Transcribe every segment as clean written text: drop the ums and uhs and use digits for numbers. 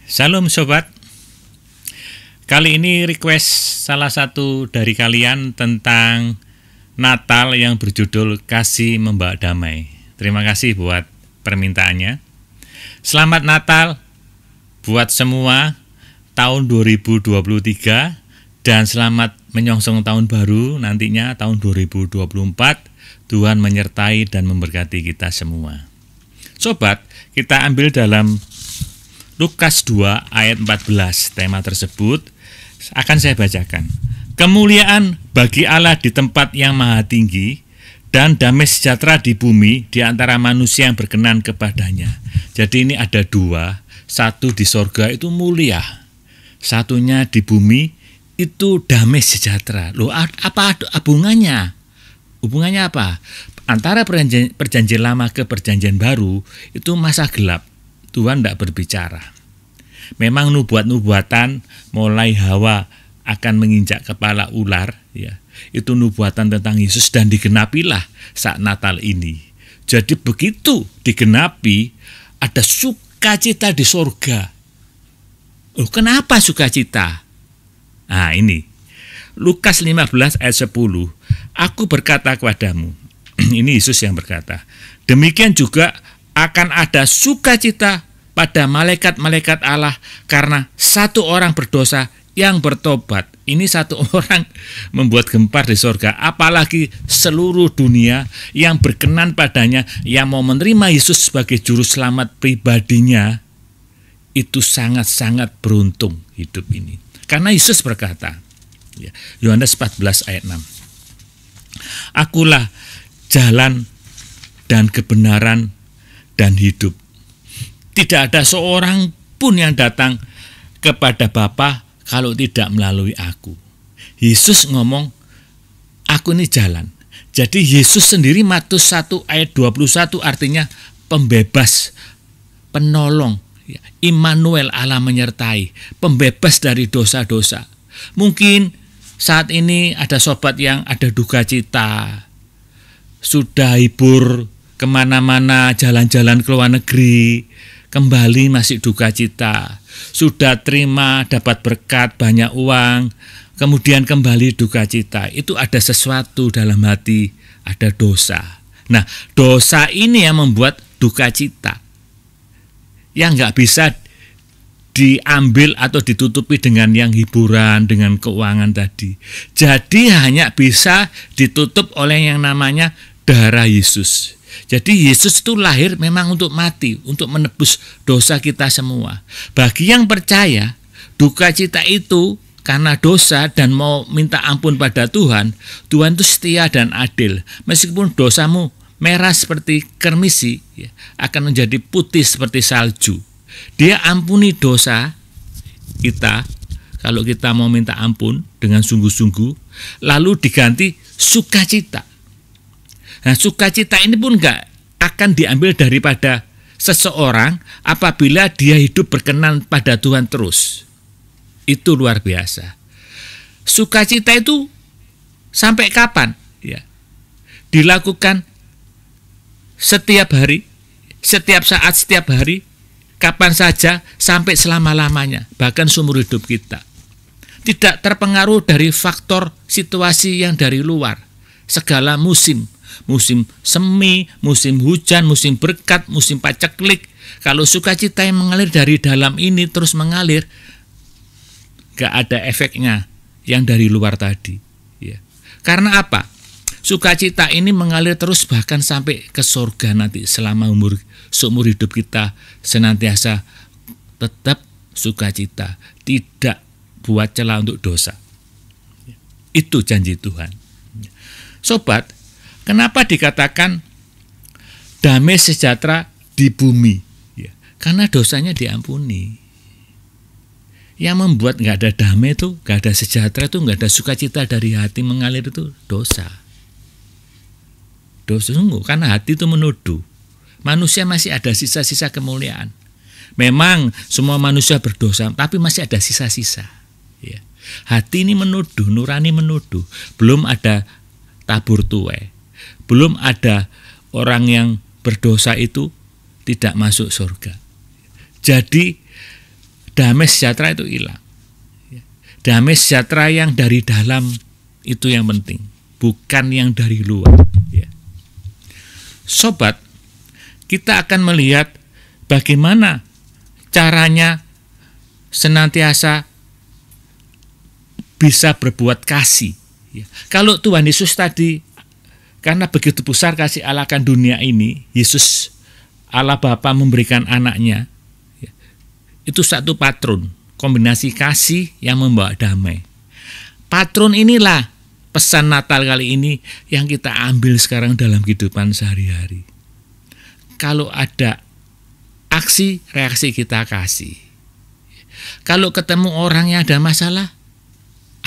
Salam sobat. Kali ini request salah satu dari kalian tentang Natal yang berjudul Kasih Membawa Damai. Terima kasih buat permintaannya. Selamat Natal buat semua tahun 2023 dan selamat menyongsong tahun baru nantinya tahun 2024. Tuhan menyertai dan memberkati kita semua. Sobat, kita ambil dalam Lukas 2 ayat 14. Tema tersebut akan saya bacakan. Kemuliaan bagi Allah di tempat yang maha tinggi dan damai sejahtera di bumi di antara manusia yang berkenan kepadanya. Jadi ini ada dua. Satu di sorga itu mulia. Satunya di bumi itu damai sejahtera. Loh, apa hubungannya? Hubungannya apa? Antara perjanjian lama ke perjanjian baru itu masa gelap. Tuhan tidak berbicara. Memang nubuatan mulai Hawa akan menginjak kepala ular, ya, itu nubuatan tentang Yesus dan digenapilah saat Natal ini. Jadi begitu digenapi, ada sukacita di sorga. Oh, kenapa sukacita? Nah ini, Lukas 15 ayat 10, aku berkata kepadamu, ini Yesus yang berkata, demikian juga akan ada sukacita pada malaikat-malaikat Allah karena satu orang berdosa yang bertobat. Ini satu orang membuat gempar di sorga, apalagi seluruh dunia yang berkenan padanya, yang mau menerima Yesus sebagai juru selamat pribadinya, itu sangat-sangat beruntung hidup ini. Karena Yesus berkata, Yohanes 14 ayat 6, akulah jalan dan kebenaran dan hidup. Tidak ada seorang pun yang datang kepada Bapa kalau tidak melalui aku. Yesus ngomong, aku ini jalan. Jadi Yesus sendiri Matius 1 ayat 21 artinya pembebas, penolong, Immanuel, Allah menyertai, pembebas dari dosa-dosa. Mungkin saat ini ada sobat yang ada duka cita, sudah hibur kemana-mana, jalan-jalan ke luar negeri, kembali masih duka cita, sudah terima dapat berkat banyak uang, kemudian kembali duka cita. Itu ada sesuatu dalam hati, ada dosa. Nah, dosa ini yang membuat duka cita, yang nggak bisa diambil atau ditutupi dengan yang hiburan, dengan keuangan tadi. Jadi hanya bisa ditutup oleh yang namanya darah Yesus. Jadi Yesus itu lahir memang untuk mati, untuk menebus dosa kita semua. Bagi yang percaya, duka cita itu karena dosa dan mau minta ampun pada Tuhan, Tuhan itu setia dan adil. Meskipun dosamu merah seperti kermisi, akan menjadi putih seperti salju. Dia ampuni dosa kita, kalau kita mau minta ampun dengan sungguh-sungguh, lalu diganti sukacita. Nah, sukacita ini pun enggak akan diambil daripada seseorang apabila dia hidup berkenan pada Tuhan terus. Itu luar biasa. Sukacita itu sampai kapan? Ya, dilakukan setiap hari, setiap saat, setiap hari, kapan saja, sampai selama-lamanya, bahkan seumur hidup kita. Tidak terpengaruh dari faktor situasi yang dari luar. Segala musim semi, musim hujan, musim berkat, musim paceklik. Kalau sukacita yang mengalir dari dalam ini terus mengalir, gak ada efeknya yang dari luar tadi. Ya. Karena apa? Sukacita ini mengalir terus bahkan sampai ke surga nanti selama seumur hidup kita senantiasa tetap sukacita, tidak buat celah untuk dosa. Itu janji Tuhan. Sobat, kenapa dikatakan damai sejahtera di bumi? Ya, karena dosanya diampuni. Yang membuat nggak ada damai itu, nggak ada sejahtera itu, nggak ada sukacita dari hati mengalir itu dosa. Dosa sungguh, karena hati itu menuduh. Manusia masih ada sisa-sisa kemuliaan. Memang semua manusia berdosa, tapi masih ada sisa-sisa. Ya. Hati ini menuduh, nurani menuduh. Belum ada tabur tuai. Belum ada orang yang berdosa itu tidak masuk surga. Jadi damai sejahtera itu hilang. Damai sejahtera yang dari dalam itu yang penting, bukan yang dari luar. Sobat, kita akan melihat bagaimana caranya senantiasa bisa berbuat kasih. Kalau Tuhan Yesus tadi, karena begitu besar kasih Allah akan dunia ini, Yesus Allah Bapa memberikan anaknya, itu satu patron, kombinasi kasih yang membawa damai. Patron inilah pesan Natal kali ini yang kita ambil sekarang dalam kehidupan sehari-hari. Kalau ada aksi, reaksi kita kasih. Kalau ketemu orang yang ada masalah,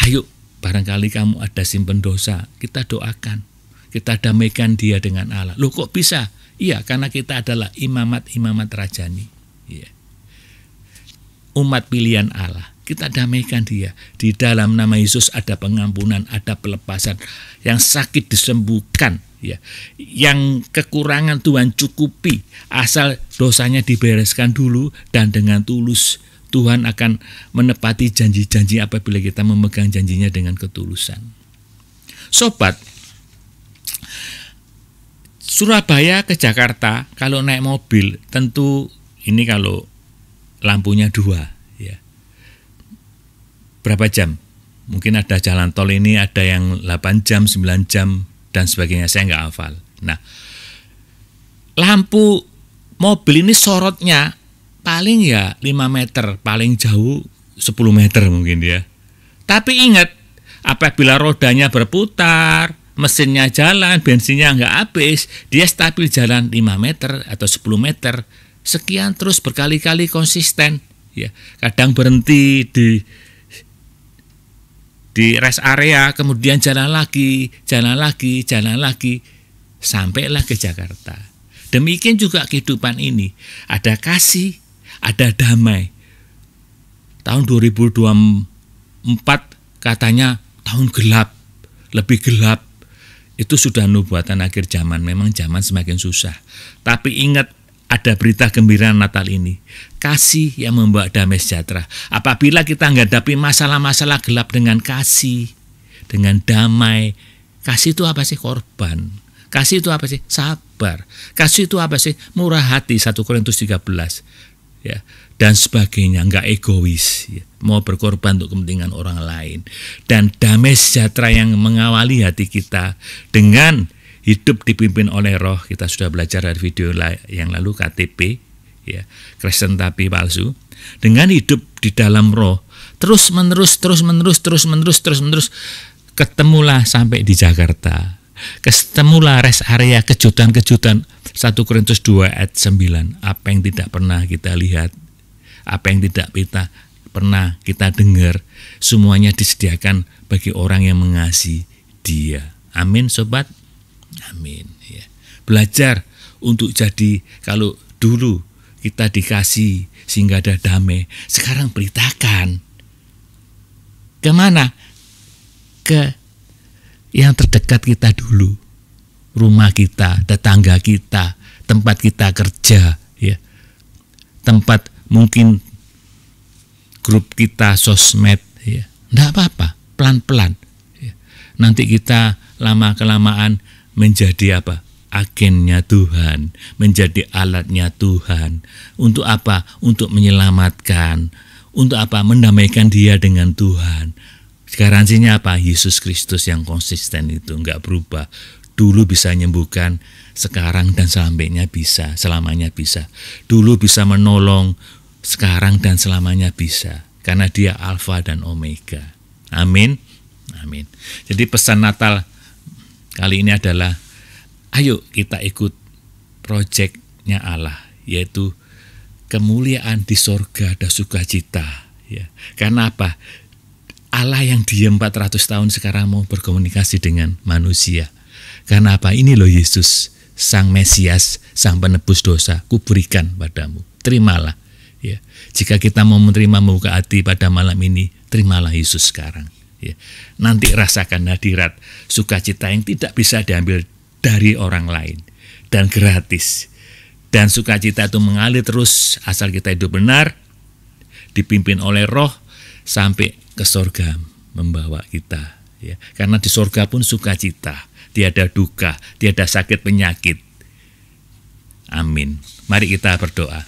ayo, barangkali kamu ada simpen dosa, kita doakan. Kita damaikan dia dengan Allah. Loh kok bisa? Iya, karena kita adalah imamat rajani. Iya. Umat pilihan Allah. Kita damaikan dia. Di dalam nama Yesus ada pengampunan, ada pelepasan. Yang sakit disembuhkan, ya. Yang kekurangan Tuhan cukupi, asal dosanya dibereskan dulu, dan dengan tulus Tuhan akan menepati janji-janji apabila kita memegang janjinya dengan ketulusan. Sobat, Surabaya ke Jakarta kalau naik mobil tentu ini kalau lampunya 2, ya. Berapa jam? Mungkin ada jalan tol ini ada yang 8 jam, 9 jam dan sebagainya, saya nggak hafal. Nah, lampu mobil ini sorotnya paling ya 5 meter, paling jauh 10 meter mungkin ya. Tapi ingat, apabila rodanya berputar, mesinnya jalan, bensinnya nggak habis, dia stabil jalan 5 meter atau 10 meter, sekian terus berkali-kali konsisten. Ya, kadang berhenti di rest area, kemudian jalan lagi, sampailah ke Jakarta. Demikian juga kehidupan ini, ada kasih, ada damai. Tahun 2024 katanya tahun gelap, lebih gelap. Itu sudah nubuatan akhir zaman, memang zaman semakin susah. Tapi ingat, ada berita gembira Natal ini. Kasih yang membawa damai sejahtera. Apabila kita menghadapi masalah-masalah gelap dengan kasih, dengan damai. Kasih itu apa sih? Korban. Kasih itu apa sih? Sabar. Kasih itu apa sih? Murah hati, 1 Korintus 13. Ya, dan sebagainya, enggak egois, ya. Mau berkorban untuk kepentingan orang lain. Dan damai sejahtera yang mengawali hati kita dengan hidup dipimpin oleh Roh. Kita sudah belajar dari video yang lalu, KTP, ya, Kristen tapi palsu. Dengan hidup di dalam Roh, terus menerus, ketemulah sampai di Jakarta. Ketemulah rest area, kejutan-kejutan. 1 Korintus 2 ayat 9. Apa yang tidak pernah kita lihat, apa yang tidak pernah kita dengar, semuanya disediakan bagi orang yang mengasihi Dia. Amin, sobat. Amin. Ya. Belajar untuk jadi, kalau dulu kita dikasih sehingga ada damai, sekarang beritakan. Kemana? Ke yang terdekat kita dulu. Rumah kita, tetangga kita, tempat kita kerja, ya. Tempat mungkin grup kita sosmed, ya. Enggak apa-apa, pelan-pelan. Ya. Nanti kita lama-kelamaan menjadi apa? Agennya Tuhan, menjadi alatnya Tuhan. Untuk apa? Untuk menyelamatkan. Untuk apa? Mendamaikan dia dengan Tuhan. Garansinya apa? Yesus Kristus yang konsisten itu enggak berubah. Dulu bisa menyembuhkan, sekarang dan selamanya bisa. Dulu bisa menolong, sekarang dan selamanya bisa. Karena dia Alfa dan Omega. Amin. Amin. Jadi pesan Natal kali ini adalah, ayo kita ikut proyeknya Allah, yaitu kemuliaan di sorga dan sukacita. Ya. Karena apa? Allah yang diam 400 tahun sekarang mau berkomunikasi dengan manusia. Karena apa? Ini loh Yesus, Sang Mesias, Sang Penebus dosa, kuberikan padamu. Terimalah. Ya. Jika kita mau menerima, membuka hati pada malam ini, terimalah Yesus sekarang. Ya. Nanti rasakan hadirat sukacita yang tidak bisa diambil dari orang lain. Dan gratis. Dan sukacita itu mengalir terus asal kita hidup benar dipimpin oleh Roh sampai ke sorga membawa kita. Ya, karena di sorga pun sukacita, tiada duka, tiada sakit penyakit. Amin. Mari kita berdoa.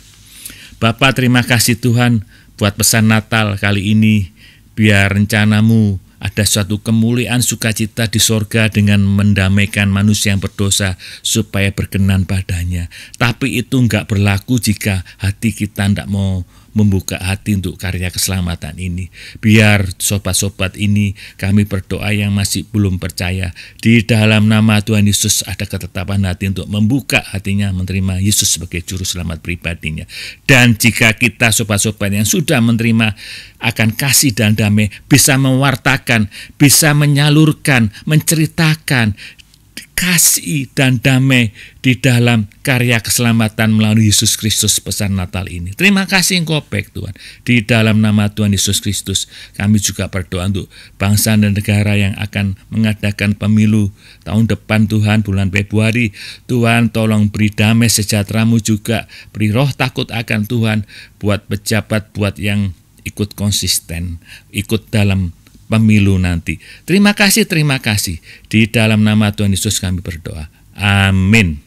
Bapa, terima kasih Tuhan buat pesan Natal kali ini. Biar rencanamu ada suatu kemuliaan sukacita di sorga dengan mendamaikan manusia yang berdosa supaya berkenan padanya. Tapi itu enggak berlaku jika hati kita tidak mau membuka hati untuk karya keselamatan ini. Biar sobat-sobat ini kami berdoa yang masih belum percaya, di dalam nama Tuhan Yesus ada ketetapan hati untuk membuka hatinya menerima Yesus sebagai juru selamat pribadinya. Dan jika kita sobat-sobat yang sudah menerima akan kasih dan damai, bisa mewartakan, bisa menyalurkan, menceritakan kasih dan damai di dalam karya keselamatan melalui Yesus Kristus pesan Natal ini. Terima kasih Engkau baik Tuhan. Di dalam nama Tuhan Yesus Kristus kami juga berdoa untuk bangsa dan negara yang akan mengadakan pemilu tahun depan Tuhan, bulan Februari. Tuhan tolong beri damai sejahtera-Mu juga, beri roh takut akan Tuhan buat pejabat, buat yang ikut konsisten, ikut dalam pemilu nanti. Terima kasih. Di dalam nama Tuhan Yesus kami berdoa. Amin.